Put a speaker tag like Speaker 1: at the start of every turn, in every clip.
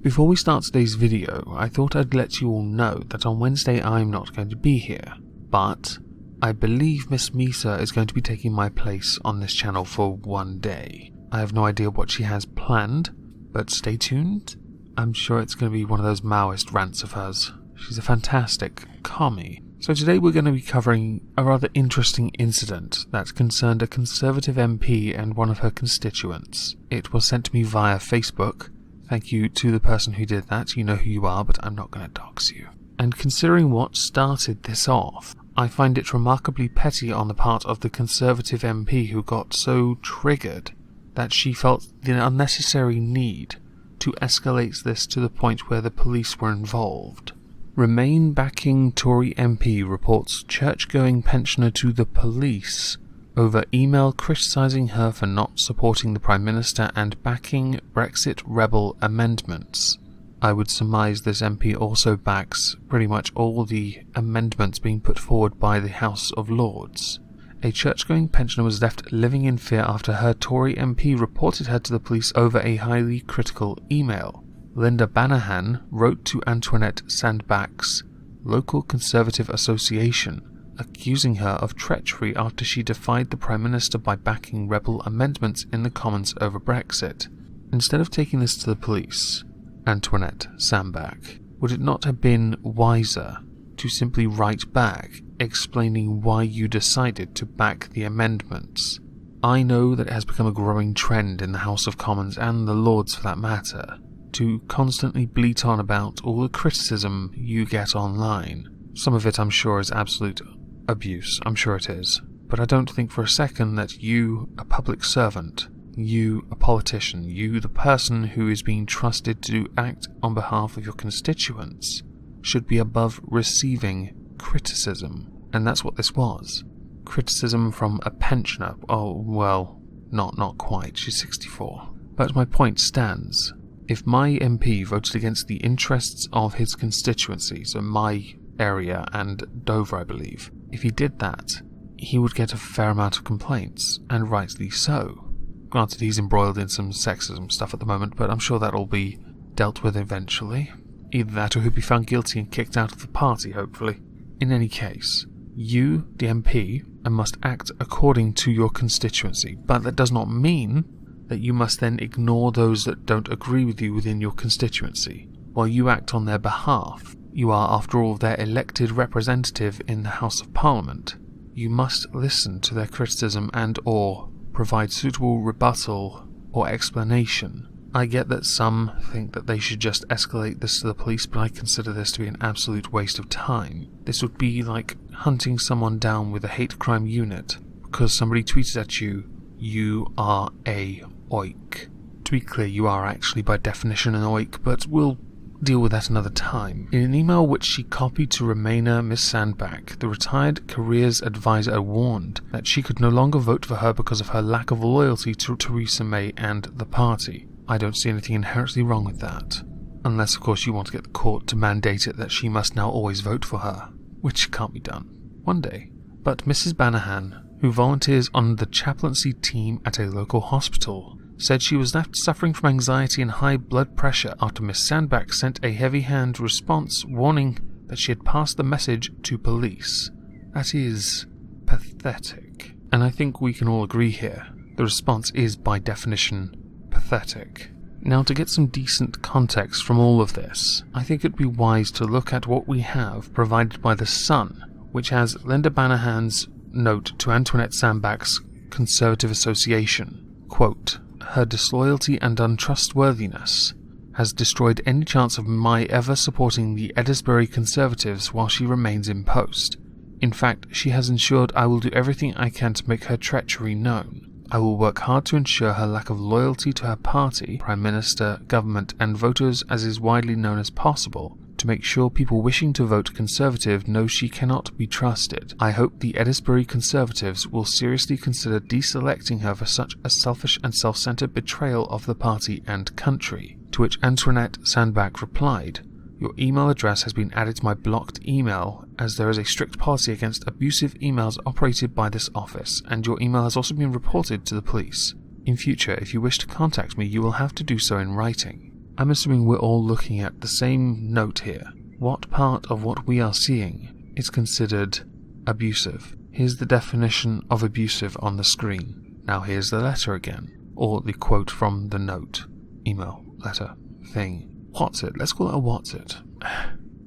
Speaker 1: Before we start today's video, I thought I'd let you all know that on Wednesday I'm not going to be here, but I believe Miss Misa is going to be taking my place on this channel for one day. I have no idea what she has planned, but stay tuned. I'm sure it's going to be one of those Maoist rants of hers. She's a fantastic commie. So today we're going to be covering a rather interesting incident that concerned a Conservative MP and one of her constituents. It was sent to me via Facebook. Thank you to the person who did that. You know who you are, but I'm not going to dox you. And considering what started this off, I find it remarkably petty on the part of the Conservative MP who got so triggered that she felt the unnecessary need to escalate this to the point where the police were involved. Remain backing Tory MP reports church-going pensioner to the police over email criticising her for not supporting the Prime Minister and backing Brexit rebel amendments. I would surmise this MP also backs pretty much all the amendments being put forward by the House of Lords. A church-going pensioner was left living in fear after her Tory MP reported her to the police over a highly critical email. Linda Banahan wrote to Antoinette Sandbach's local Conservative association, accusing her of treachery after she defied the Prime Minister by backing rebel amendments in the Commons over Brexit. Instead of taking this to the police, Antoinette Sandbach, would it not have been wiser to simply write back explaining why you decided to back the amendments? I know that it has become a growing trend in the House of Commons and the Lords for that matter to constantly bleat on about all the criticism you get online. Some of it I'm sure is absolute abuse, I'm sure it is, but I don't think for a second that you, a public servant, you, a politician, you, the person who is being trusted to act on behalf of your constituents, should be above receiving criticism. And that's what this was. Criticism from a pensioner. Oh, well, not quite, she's 64. But my point stands. If my MP voted against the interests of his constituency, so my area and Dover, I believe, if he did that, he would get a fair amount of complaints, and rightly so. Granted, he's embroiled in some sexism stuff at the moment, but I'm sure that'll be dealt with eventually. Either that or he'll be found guilty and kicked out of the party, hopefully. In any case, you, the MP, must act according to your constituency, but that does not mean that you must then ignore those that don't agree with you within your constituency. While you act on their behalf, you are, after all, their elected representative in the House of Parliament. You must listen to their criticism and or provide suitable rebuttal or explanation. I get that some think that they should just escalate this to the police, but I consider this to be an absolute waste of time. This would be like hunting someone down with a hate crime unit because somebody tweeted at you, "You are a oik." To be clear, you are actually by definition an oik, but we'll deal with that another time. In an email which she copied to Remainer Miss Sandbach, the retired careers advisor warned that she could no longer vote for her because of her lack of loyalty to Theresa May and the party. I don't see anything inherently wrong with that. Unless, of course, you want to get the court to mandate it that she must now always vote for her, which can't be done. One day. But Mrs. Banahan, who volunteers on the chaplaincy team at a local hospital, said she was left suffering from anxiety and high blood pressure after Miss Sandbach sent a heavy-handed response warning that she had passed the message to police. That is pathetic. And I think we can all agree here. The response is, by definition, pathetic. Now, to get some decent context from all of this, I think it'd be wise to look at what we have provided by The Sun, which has Linda Banahan's note to Antoinette Sandbach's Conservative Association. Quote, "Her disloyalty and untrustworthiness has destroyed any chance of my ever supporting the Edisbury Conservatives while she remains in post. In fact, she has ensured I will do everything I can to make her treachery known. I will work hard to ensure her lack of loyalty to her party, Prime Minister, government and voters as is widely known as possible, to make sure people wishing to vote Conservative know she cannot be trusted. I hope the Edisbury Conservatives will seriously consider deselecting her for such a selfish and self-centered betrayal of the party and country." To which Antoinette Sandbach replied, "Your email address has been added to my blocked email as there is a strict policy against abusive emails operated by this office, and your email has also been reported to the police. In future, if you wish to contact me, you will have to do so in writing." I'm assuming we're all looking at the same note here. What part of what we are seeing is considered abusive? Here's the definition of abusive on the screen. Now here's the letter again, or the quote from the note, email, letter, thing. What's it? Let's call it a what's it.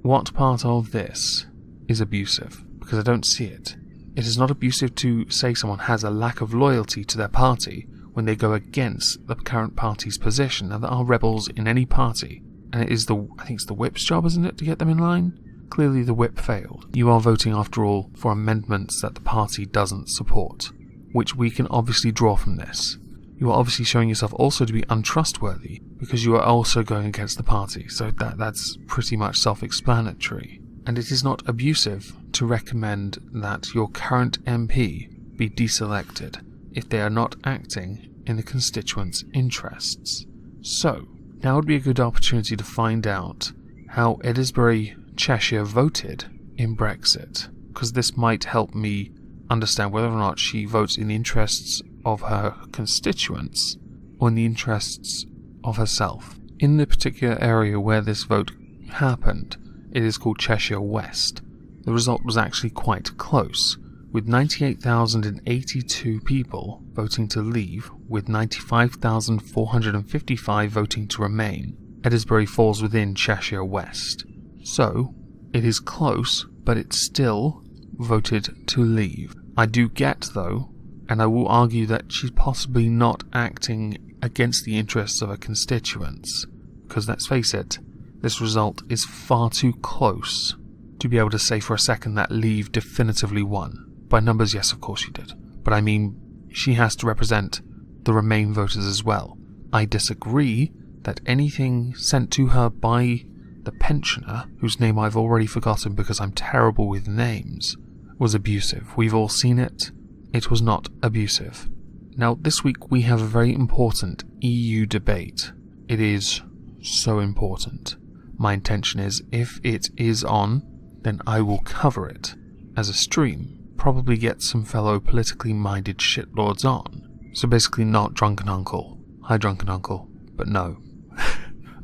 Speaker 1: What part of this is abusive? Because I don't see it. It is not abusive to say someone has a lack of loyalty to their party when they go against the current party's position. Now there are rebels in any party, and it is I think it's the whip's job, isn't it, to get them in line? Clearly the whip failed. You are voting, after all, for amendments that the party doesn't support, which we can obviously draw from this. You are obviously showing yourself also to be untrustworthy, because you are also going against the party, so that's pretty much self-explanatory. And it is not abusive to recommend that your current MP be deselected if they are not acting in the constituents' interests. So, now would be a good opportunity to find out how Edinburgh, Cheshire voted in Brexit, because this might help me understand whether or not she votes in the interests of her constituents or in the interests of herself. In the particular area where this vote happened, it is called Cheshire West. The result was actually quite close, with 98,082 people voting to leave, with 95,455 voting to remain. Edinburgh falls within Cheshire West. So, it is close, but it still voted to leave. I do get, though, and I will argue that she's possibly not acting against the interests of her constituents, because let's face it, this result is far too close to be able to say for a second that Leave definitively won. By numbers, yes, of course she did, but I mean, she has to represent the Remain voters as well. I disagree that anything sent to her by the pensioner, whose name I've already forgotten because I'm terrible with names, was abusive. We've all seen it. It was not abusive. Now, this week we have a very important EU debate. It is so important. My intention is, if it is on, then I will cover it as a stream. Probably get some fellow politically minded shitlords on. So basically not Drunken Uncle. Hi, Drunken Uncle. But no.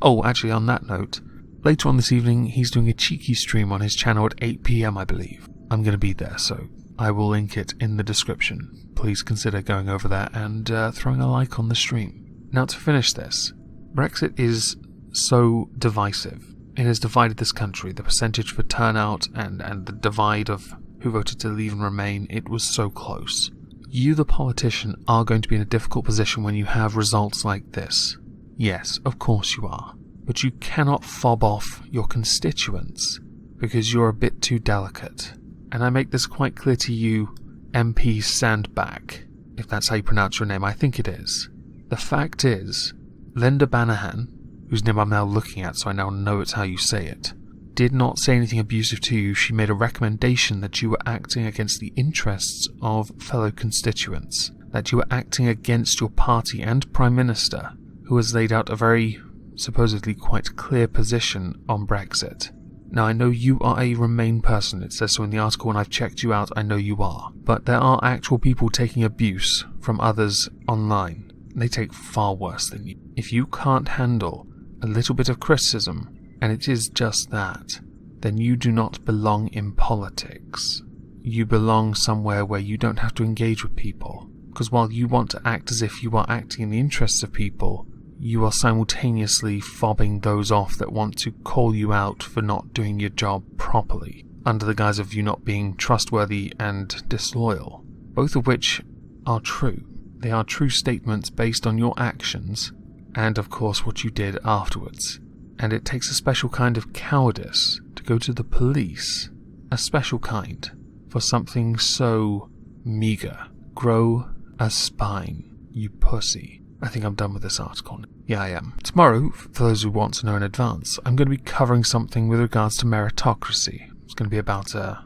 Speaker 1: Oh, actually, on that note, later on this evening, he's doing a cheeky stream on his channel at 8 PM, I believe. I'm going to be there, so I will link it in the description. Please consider going over there and throwing a like on the stream. Now, to finish this, Brexit is so divisive. It has divided this country. The percentage for turnout and the divide of who voted to leave and remain, it was so close. You, the politician, are going to be in a difficult position when you have results like this. Yes, of course you are. But you cannot fob off your constituents, because you're a bit too delicate. And I make this quite clear to you, MP Sandbach, if that's how you pronounce your name. I think it is. The fact is, Linda Banahan, whose name I'm now looking at so I now know it's how you say it, did not say anything abusive to you. She made a recommendation that you were acting against the interests of fellow constituents, that you were acting against your party and Prime Minister, who has laid out a very, supposedly quite clear position on Brexit. Now, I know you are a Remain person, it says so in the article, and I've checked you out, I know you are. But there are actual people taking abuse from others online. They take far worse than you. If you can't handle a little bit of criticism, and it is just that, then you do not belong in politics. You belong somewhere where you don't have to engage with people. Because while you want to act as if you are acting in the interests of people, you are simultaneously fobbing those off that want to call you out for not doing your job properly, under the guise of you not being trustworthy and disloyal, both of which are true. They are true statements based on your actions, and of course what you did afterwards. And it takes a special kind of cowardice to go to the police, a special kind, for something so meagre. Grow a spine, you pussy. I think I'm done with this article. Yeah, I am. Tomorrow, for those who want to know in advance, I'm going to be covering something with regards to meritocracy. It's going to be about the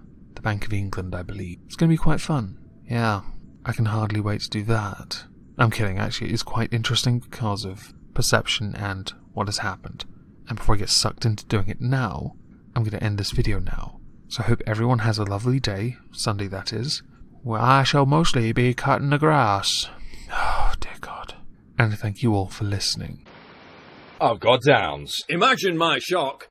Speaker 1: Bank of England, I believe. It's going to be quite fun. Yeah, I can hardly wait to do that. I'm kidding, actually. It's quite interesting because of perception and what has happened. And before I get sucked into doing it now, I'm going to end this video now. So I hope everyone has a lovely day, Sunday that is, where I shall mostly be cutting the grass. Oh, dear God. And thank you all for listening.
Speaker 2: Oh, goddowns.
Speaker 3: Imagine my shock